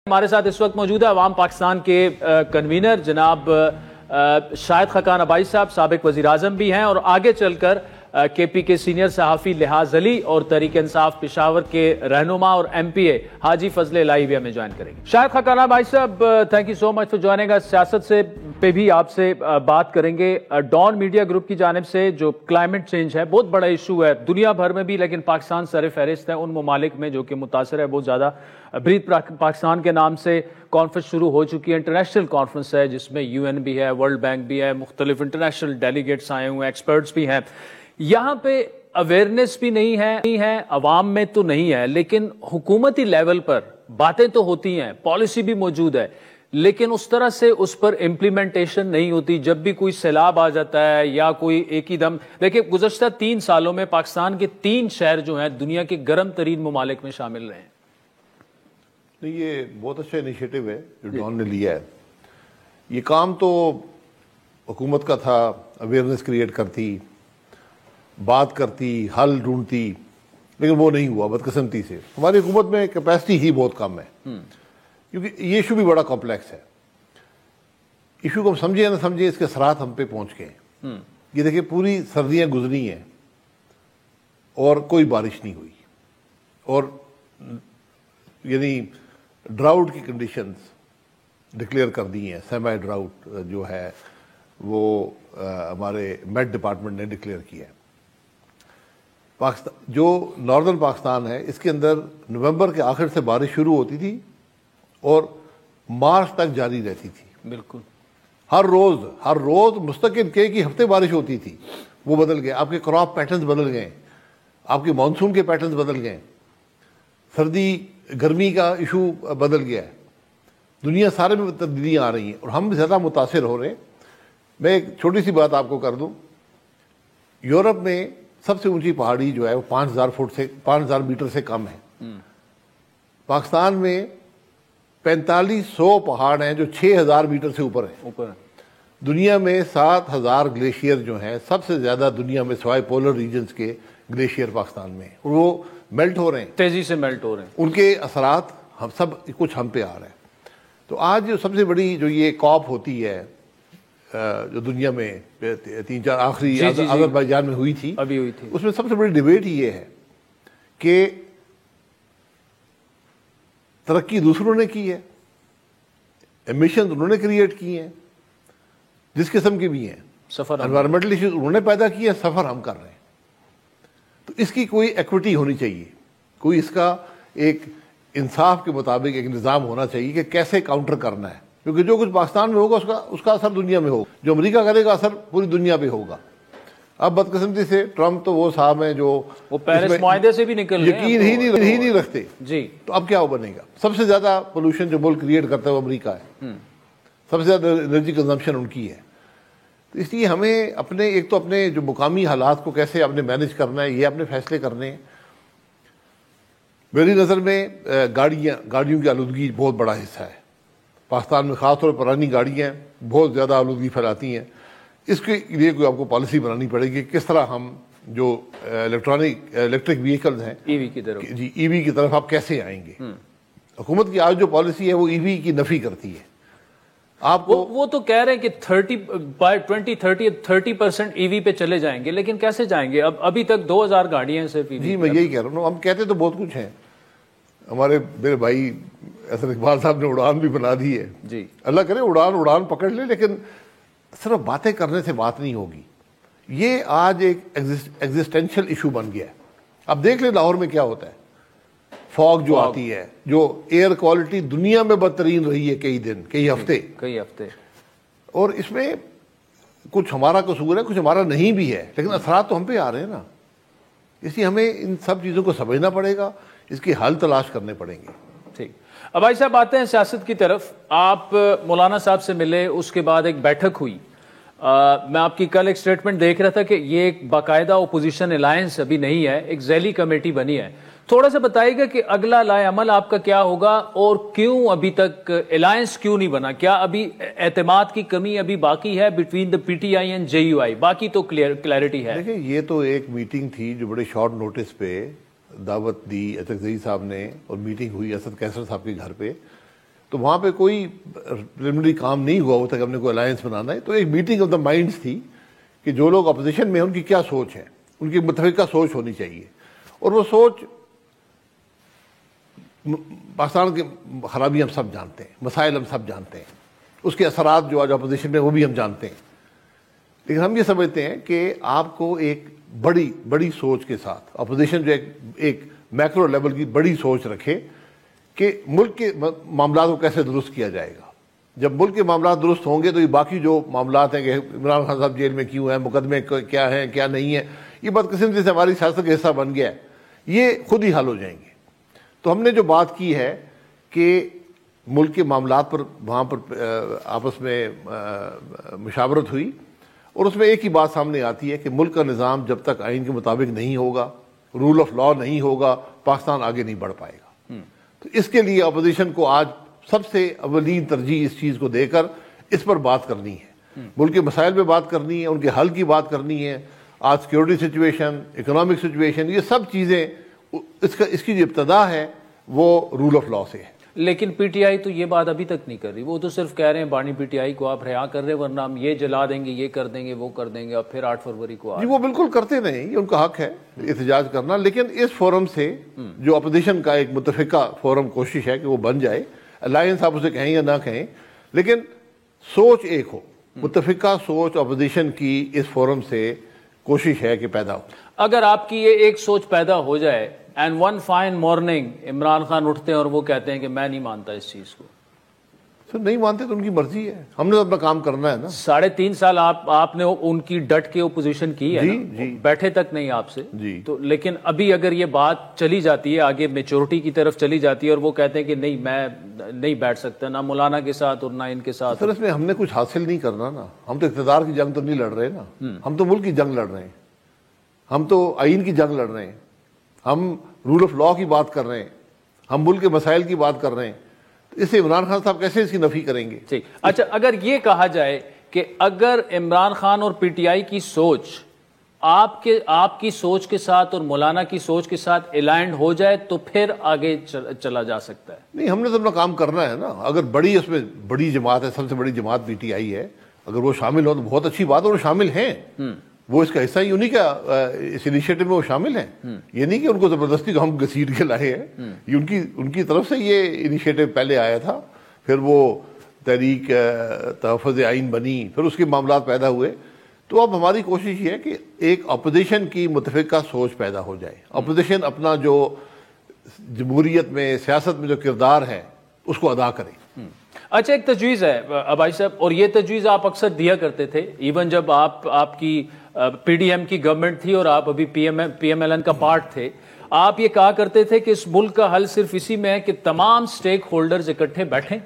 ہمارے ساتھ اس وقت موجود ہے عوام پاکستان کے کنوینر جناب شاہد خاقان عبائی صاحب، سابق وزیر اعظم بھی ہیں، اور آگے چل کر کے پی کے سینئر صحافی لحاظ علی اور تحریک انصاف پشاور کے رہنما اور ایم پی اے حاجی فضل الہی بھی ہمیں جوائن کریں گے۔ شاہد خاقان عبائی صاحب، thank you so much for joining اس۔ سیاست سے پہ بھی آپ سے بات کریں گے۔ ڈان میڈیا گروپ کی جانب سے جو کلائمیٹ چینج ہے بہت بڑا ایشو ہے دنیا بھر میں بھی، لیکن پاکستان سر فہرست ہے ان ممالک میں جو کہ متاثر ہے بہت زیادہ۔ بریتھ پاکستان کے نام سے کانفرنس شروع ہو چکی ہے، انٹرنیشنل کانفرنس ہے جس میں یو این بھی ہے، ورلڈ بینک بھی ہے، مختلف انٹرنیشنل ڈیلیگیٹس آئے ہوئے ہیں، ایکسپرٹس بھی ہیں۔ یہاں پہ اویئرنیس بھی نہیں ہے، عوام میں تو نہیں ہے، لیکن حکومتی لیول پر باتیں تو ہوتی ہیں، پالیسی بھی موجود ہے، لیکن اس طرح سے اس پر امپلیمنٹیشن نہیں ہوتی۔ جب بھی کوئی سیلاب آ جاتا ہے یا کوئی ایک ہی دم، لیکن گزشتہ 3 سالوں میں پاکستان کے 3 شہر جو ہیں دنیا کے گرم ترین ممالک میں شامل رہے ہیں۔ نہیں، یہ بہت اچھا انیشیٹو ہے جو ڈان نے لیا ہے۔ یہ کام تو حکومت کا تھا، اویئرنیس کریٹ کرتی، بات کرتی، حل ڈھونڈتی، لیکن وہ نہیں ہوا بدقسمتی سے۔ ہماری حکومت میں کیپیسٹی ہی بہت کم ہے، کیونکہ یہ ایشو بھی بڑا کمپلیکس ہے۔ ایشو کو ہم سمجھے یا نہ سمجھے، اس کے اثرات ہم پہ پہنچ گئے۔ یہ دیکھیں، پوری سردیاں گزری ہیں اور کوئی بارش نہیں ہوئی، اور یعنی ڈراؤٹ کی کنڈیشنز ڈکلیئر کر دی ہیں۔ سیمی ڈراؤٹ جو ہے وہ ہمارے میٹ ڈپارٹمنٹ نے ڈکلیئر کیا ہے۔ پاکستان جو ناردرن پاکستان ہے، اس کے اندر نومبر کے آخر سے بارش شروع ہوتی تھی اور مارچ تک جاری رہتی تھی۔ بالکل ہر روز مستقل کہ ہفتے بارش ہوتی تھی۔ وہ بدل گئے، آپ کے کراپ پیٹرنز بدل گئے، آپ کے مانسون کے پیٹرنز بدل گئے، سردی گرمی کا ایشو بدل گیا ہے۔ دنیا سارے میں تبدیلیاں آ رہی ہیں اور ہم زیادہ متاثر ہو رہے ہیں۔ میں ایک چھوٹی سی بات آپ کو کر دوں، یورپ میں سب سے اونچی پہاڑی جو ہے وہ 5000 میٹر سے کم ہے۔ پاکستان میں 4500 پہاڑ ہیں جو 6000 میٹر سے اوپر ہیں۔ دنیا میں 7000 گلیشیئر جو ہیں، سب سے زیادہ دنیا میں سوائے پولر ریجنز کے گلیشیئر پاکستان میں، اور وہ میلٹ ہو رہے ہیں، تیزی سے میلٹ ہو رہے ہیں۔ ان کے اثرات ہم سب کچھ ہم پہ آ رہے ہیں۔ تو آج جو سب سے بڑی جو یہ کاپ ہوتی ہے جو دنیا میں 3-4 آخری آذربائیجان میں ہوئی تھی، اس میں سب سے بڑی ڈیبیٹ یہ ہے کہ ترقی دوسروں نے کی ہے، ایمیشنز انہوں نے کریٹ کی ہیں جس قسم کی بھی ہیں، انوائرمنٹل ایشوز انہوں نے پیدا کیے ہیں، سفر ہم کر رہے ہیں۔ تو اس کی کوئی ایکوٹی ہونی چاہیے، کوئی اس کا ایک انصاف کے مطابق ایک نظام ہونا چاہیے کہ کیسے کاؤنٹر کرنا ہے، کیونکہ جو کچھ پاکستان میں ہوگا اس کا اثر دنیا میں ہوگا، جو امریکہ کرے گا اثر پوری دنیا پہ ہوگا۔ اب بدقسمتی سے ٹرمپ تو وہ صاحب ہیں جو پیرس معاہدے سے بھی نکل یقین ہی نہیں رکھتے جی۔ تو اب کیا بنے گا؟ سب سے زیادہ پولوشن جو ملک کریٹ کرتا ہے وہ امریکہ ہے، سب سے زیادہ انرجی کنزمپشن ان کی ہے۔ تو اس لیے ہمیں ایک تو اپنے جو مقامی حالات کو کیسے اپنے مینیج کرنا ہے، یہ اپنے فیصلے کرنے ہیں۔ میری نظر میں گاڑیوں کی آلودگی بہت بڑا حصہ ہے پاکستان میں، خاص طور پر پرانی گاڑیاں بہت زیادہ آلودگی پھیلاتی ہیں۔ اس کے لیے کوئی آپ کو پالیسی بنانی پڑے گی، کس طرح ہم جو الیکٹرک وہیکلز ہیں، ای وی کی طرف آپ کیسے آئیں گے۔ حکومت کی آج جو پالیسی ہے وہ ای وی کی نفی کرتی ہے۔ آپ وہ تو کہہ رہے ہیں کہ 30% ای وی پہ چلے جائیں گے، لیکن کیسے جائیں گے؟ ابھی تک 2000 گاڑیاں ہیں صرف ای وی۔ جی، میں یہی کہہ رہا ہوں، ہم کہتے تو بہت کچھ ہیں۔ میرے بھائی احسن اقبال صاحب نے اڑان بھی بنا دی ہے جی، اللہ کرے اڑان پکڑ لے، لیکن صرف باتیں کرنے سے بات نہیں ہوگی۔ یہ آج ایک ایگزسٹینشل ایشو بن گیا ہے۔ اب دیکھ لیں لاہور میں کیا ہوتا ہے، فاگ جو آتی ہے، جو ایئر کوالٹی دنیا میں بدترین رہی ہے کئی ہفتے، اور اس میں کچھ ہمارا قصور ہے، کچھ ہمارا نہیں بھی ہے، لیکن اثرات تو ہم پہ آ رہے ہیں نا۔ اس لیے ہمیں ان سب چیزوں کو سمجھنا پڑے گا، اس کے حل تلاش کرنے پڑیں گے۔ ٹھیک، اب بھائی صاحب آتے ہیں سیاست کی طرف۔ آپ مولانا صاحب سے ملے، اس کے بعد ایک بیٹھک ہوئی۔ میں آپ کی کل ایک سٹیٹمنٹ دیکھ رہا تھا کہ یہ ایک باقاعدہ اپوزیشن الائنس ابھی نہیں ہے، ایک ذیلی کمیٹی بنی ہے۔ تھوڑا سا بتائیے گا کہ اگلا لائے عمل آپ کا کیا ہوگا، اور کیوں ابھی تک الائنس کیوں نہیں بنا؟ کیا ابھی اعتماد کی کمی ابھی باقی ہے between the P T I and J U I? باقی تو کلیئرٹی ہے۔ دیکھیں، یہ تو ایک میٹنگ تھی جو بڑے شارٹ نوٹس پہ دعوت دی اچک زئی صاحب نے، اور میٹنگ ہوئی اسد کیسر صاحب کے گھر پہ، تو وہاں پہ کوئی پریلیمنری کام نہیں ہوا وہ تک ہم نے کوئی الائنس بنانا ہے. تو ایک میٹنگ آف دا مائنڈس تھی کہ جو لوگ اپوزیشن میں ہیں ان کی کیا سوچ ہے, ان کی متفقہ سوچ ہونی چاہیے. اور وہ سوچ, پاکستان کی خرابی ہم سب جانتے ہیں, مسائل ہم سب جانتے ہیں, اس کے اثرات جو آج اپوزیشن میں وہ بھی ہم جانتے ہیں. لیکن ہم یہ سمجھتے ہیں کہ آپ کو ایک بڑی سوچ کے ساتھ اپوزیشن جو ایک میکرو لیول کی بڑی سوچ رکھے کہ ملک کے معاملات کو کیسے درست کیا جائے گا. جب ملک کے معاملات درست ہوں گے تو یہ باقی جو معاملات ہیں کہ عمران خان صاحب جیل میں کیوں ہیں, مقدمے کیا ہیں کیا نہیں ہیں, یہ بدقسمتی سے ہماری سیاست کا حصہ بن گیا ہے, یہ خود ہی حل ہو جائیں گے. تو ہم نے جو بات کی ہے کہ ملک کے معاملات پر وہاں پر آپس میں مشاورت ہوئی, اور اس میں ایک ہی بات سامنے آتی ہے کہ ملک کا نظام جب تک آئین کے مطابق نہیں ہوگا, رول آف لا نہیں ہوگا, پاکستان آگے نہیں بڑھ پائے گا. تو اس کے لیے اپوزیشن کو آج سب سے اولین ترجیح اس چیز کو دے کر اس پر بات کرنی ہے, ملک کے مسائل پہ بات کرنی ہے, ان کے حل کی بات کرنی ہے. آج سیکورٹی سچویشن, اکنامک سچویشن, یہ سب چیزیں اس کی جو ابتدا ہے وہ رول آف لا سے ہے. لیکن پی ٹی آئی تو یہ بات ابھی تک نہیں کر رہی. وہ تو صرف کہہ رہے ہیں بانی پی ٹی آئی کو آپ رہا کر رہے ہیں ورنہ ہم یہ جلا دیں گے, یہ کر دیں گے, وہ کر دیں گے, اور پھر 8 فروری کو جی وہ بالکل کرتے نہیں, یہ ان کا حق ہے احتجاج کرنا. لیکن اس فورم سے جو اپوزیشن کا ایک متفقہ فورم کوشش ہے کہ وہ بن جائے, الائنس آپ اسے کہیں یا نہ کہیں, لیکن سوچ ایک ہو, متفقہ سوچ اپوزیشن کی اس فورم سے کوشش ہے کہ پیدا ہو. اگر آپ کی یہ ایک سوچ پیدا ہو جائے and one fine morning Imran Khan اٹھتے ہیں اور وہ کہتے ہیں کہ میں نہیں مانتا اس چیز کو, سر نہیں مانتے تو ان کی مرضی ہے, ہم نے اپنا کام کرنا ہے نا. 3.5 سال آپ نے ان کی ڈٹ کے اپوزیشن کی ہے جی بیٹھے تک نہیں آپ سے جی. تو لیکن ابھی اگر یہ بات چلی جاتی ہے آگے میچورٹی کی طرف چلی جاتی ہے اور وہ کہتے ہیں کہ نہیں میں نہیں بیٹھ سکتا نہ مولانا کے ساتھ اور نہ ان کے ساتھ. سر اس میں ہم نے کچھ حاصل نہیں کرنا نا, ہم تو اقتدار کی جنگ تو نہیں لڑ رہے نا, ہم تو ملک کی جنگ لڑ رہے ہیں, ہم تو آئین کی جنگ لڑ رہے ہیں, ہم رول آف لا کی بات کر رہے ہیں, ہم ملک کے مسائل کی بات کر رہے ہیں. اس سے عمران خان صاحب کیسے اس کی نفی کریں گے؟ ٹھیک. اچھا اگر یہ کہا جائے کہ اگر عمران خان اور پی ٹی آئی کی سوچ آپ کی سوچ کے ساتھ اور مولانا کی سوچ کے ساتھ الائنڈ ہو جائے تو پھر آگے چلا جا سکتا ہے. نہیں, ہم نے تو اپنا کام کرنا ہے نا. اگر اس میں بڑی جماعت ہے, سب سے بڑی جماعت پی ٹی آئی ہے, اگر وہ شامل ہو تو بہت اچھی بات ہے, وہ شامل ہیں, وہ اس کا حصہ ہی, انہیں کا اس انیشیٹو میں وہ شامل ہیں. یہ نہیں کہ ان کو زبردستی کو ہم گھسیٹ کے لائے ہیں, یہ ان کی طرف سے یہ انیشیٹو پہلے آیا تھا, پھر وہ تحریک تحفظ آئین بنی, پھر اس کے معاملات پیدا ہوئے. تو اب ہماری کوشش یہ ہے کہ ایک اپوزیشن کی متفقہ سوچ پیدا ہو جائے, اپوزیشن اپنا جو جمہوریت میں سیاست میں جو کردار ہے اس کو ادا کرے. اچھا ایک تجویز ہے ابائی صاحب, اور یہ تجویز آپ اکثر دیا کرتے تھے ایون جب آپ کی پی ڈی ایم کی گورنمنٹ تھی اور آپ ابھی پی ایم ایل این کا پارٹ تھے. آپ یہ کہا کرتے تھے کہ اس ملک کا حل صرف اسی میں ہے کہ تمام سٹیک ہولڈرز اکٹھے بیٹھیں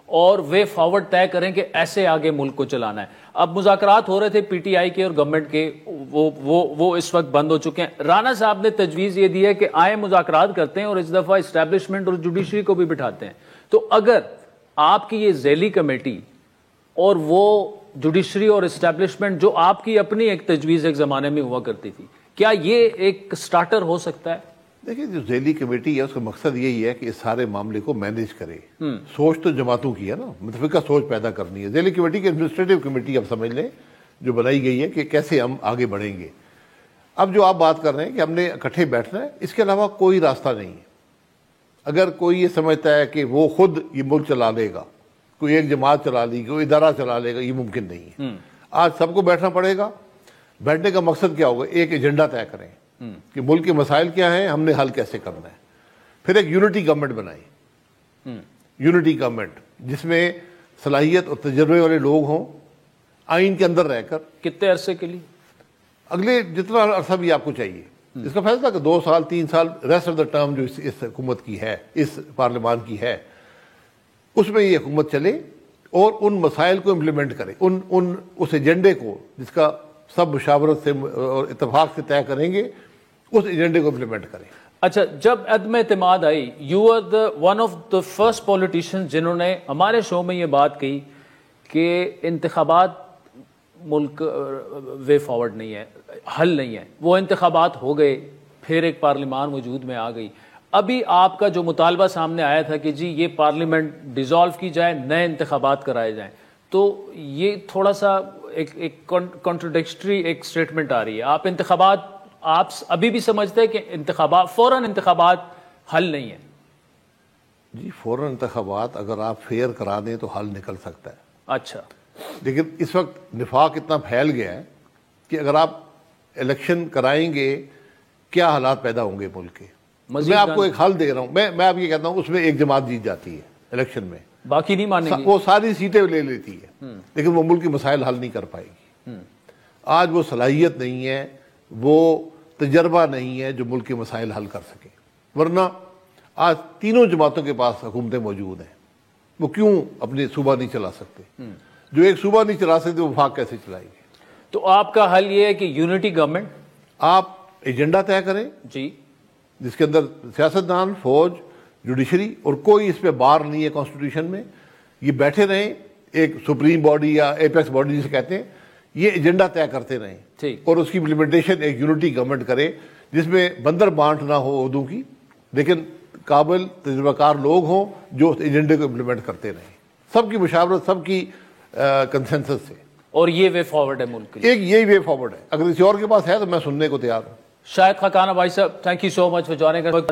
اور وے فارورڈ طے کریں کہ ایسے آگے ملک کو چلانا ہے. اب مذاکرات ہو رہے تھے پی ٹی آئی کے اور گورنمنٹ کے, وہ اس وقت بند ہو چکے ہیں. رانا صاحب نے تجویز یہ دی ہے کہ آئیں مذاکرات کرتے ہیں اور اس دفعہ اسٹیبلشمنٹ اور جوڈیشری کو بھی بٹھاتے ہیں. تو اگر آپ کی یہ ذیلی کمیٹی اور وہ جوڈیشری اور اسٹیبلشمنٹ جو آپ کی اپنی ایک تجویز ایک زمانے میں ہوا کرتی تھی, کیا یہ ایک سٹارٹر ہو سکتا ہے؟ دیکھیں جو ذیلی کمیٹی ہے اس کا مقصد یہی ہے کہ اس سارے معاملے کو مینیج کرے. سوچ تو جماعتوں کی ہے نا, متفقہ سوچ پیدا کرنی ہے. ذیلی کمیٹی کی ایڈمنسٹریٹو کمیٹی آپ سمجھ لیں جو بنائی گئی ہے کہ کیسے ہم آگے بڑھیں گے. اب جو آپ بات کر رہے ہیں کہ ہم نے اکٹھے بیٹھنا ہے, اس کے علاوہ کوئی راستہ نہیں ہے. اگر کوئی یہ سمجھتا ہے کہ وہ خود یہ ملک چلا لے گا, کوئی ایک جماعت چلا لے گی, کوئی ادارہ چلا لے گا, یہ ممکن نہیں ہے. آج سب کو بیٹھنا پڑے گا. بیٹھنے کا مقصد کیا ہوگا, ایک ایجنڈا طے کریں کہ ملک کے مسائل کیا ہیں, ہم نے حل کیسے کرنا ہے. پھر ایک یونٹی گورنمنٹ بنائی, یونٹی گورنمنٹ جس میں صلاحیت اور تجربے والے لوگ ہوں, آئین کے اندر رہ کر. کتنے عرصے کے لیے؟ اگلے جتنا عرصہ بھی آپ کو چاہیے. اس کا فیصلہ کہ 2 سال 3 سال ریسٹ آف دا ٹرم جو اس حکومت کی ہے, اس پارلیمان کی ہے, اس میں یہ حکومت چلے اور ان مسائل کو امپلیمنٹ کرے, اس ایجنڈے کو جس کا سب مشاورت سے اور اتفاق سے طے کریں گے, اس ایجنڈے کو امپلیمنٹ کریں. اچھا جب عدم اعتماد آئی, you are the one of the first politician جنہوں نے ہمارے شو میں یہ بات کہی کہ انتخابات ملک وے فارورڈ نہیں ہے, حل نہیں ہے. وہ انتخابات ہو گئے, پھر ایک پارلیمان وجود میں آ گئی. ابھی آپ کا جو مطالبہ سامنے آیا تھا کہ جی یہ پارلیمنٹ ڈیزالو کی جائے، نئے انتخابات کرائے جائیں، تو یہ تھوڑا سا ایک کنٹراڈکٹری ایک سٹیٹمنٹ آ رہی ہے. آپ ابھی بھی سمجھتے ہیں کہ فوراً انتخابات حل نہیں ہے؟ جی فوراً انتخابات اگر آپ فیئر کرا دیں تو حل نکل سکتا ہے. اچھا. لیکن اس وقت نفاق اتنا پھیل گیا ہے کہ اگر آپ الیکشن کرائیں گے کیا حالات پیدا ہوں گے ملک کے. میں آپ کو ایک حل دے رہا ہوں. میں آپ یہ کہتا ہوں اس میں ایک جماعت جیت جاتی ہے الیکشن میں، باقی نہیں مانیں گے، وہ ساری سیٹیں لے لیتی ہے، لیکن وہ ملک کے مسائل حل نہیں کر پائے گی. آج وہ صلاحیت نہیں ہے، وہ تجربہ نہیں ہے جو ملک کے مسائل حل کر سکے. ورنہ آج تینوں جماعتوں کے پاس حکومتیں موجود ہیں، وہ کیوں اپنے صوبہ نہیں چلا سکتے؟ جو ایک صوبہ نہیں چلا سکتے وہ وفاق کیسے چلائیں گے؟ تو آپ کا حل یہ ہے کہ یونٹی گورنمنٹ، آپ ایجنڈا طے کریں جی، جس کے اندر سیاستدان، فوج، جوڈیشری اور کوئی اس پہ بار نہیں ہے کانسٹیٹیوشن میں، یہ بیٹھے رہیں ایک سپریم باڈی یا ایپیکس باڈی جسے کہتے ہیں، یہ ایجنڈا طے کرتے رہیں اور اس کی امپلیمنٹیشن ایک یونٹی گورنمنٹ کرے جس میں بندر بانٹ نہ ہو عہدوں کی، لیکن قابل تجربہ کار لوگ ہوں جو اس ایجنڈے کو امپلیمنٹ کرتے رہیں، سب کی مشاورت، سب کی کنسنسس سے. اور یہ وے فارورڈ ہے ملک کے لیے. ایک یہی وے فارورڈ ہے. اگر کسی اور کے پاس ہے تو میں سننے کو تیار ہوں. شاہد خاقان بھائی صاحب، thank you so much for joining.